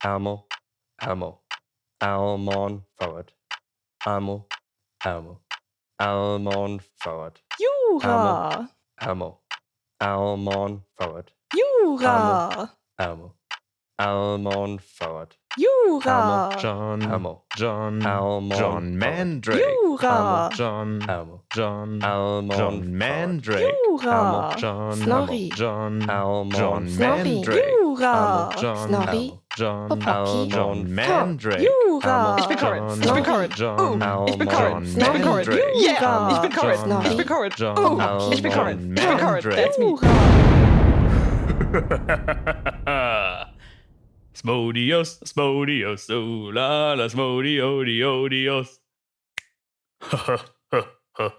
Elmo, Elmo, Elmon forward. Elmo, Elmo, Elmon forward. Jura! Elmo, Elmon forward. Jura! Elmo, Elmon forward. Jura! John, Elmo, John, Elmon John Mandrake, Jura! John, Elmo, John, Elmon John forward. Mandrake, Jura! John, Snorri. John, Elmon John Snorri. Mandrake, Jura! John, Snorri. John, Popoki. John Mandrake, Jura! Ich bin Corin. John, Ich bin Corin. John, Ich bin Elmon Corin. Ich bin John Corin. Mandrake. Yeah, ich bin Corin. John, Ich bin Corin. John, Ich bin Corin. John Ich bin Corin. Mandrake. That's me. Smodios, Smodios, oh la la, Smodiodios. Ha ha ha ha.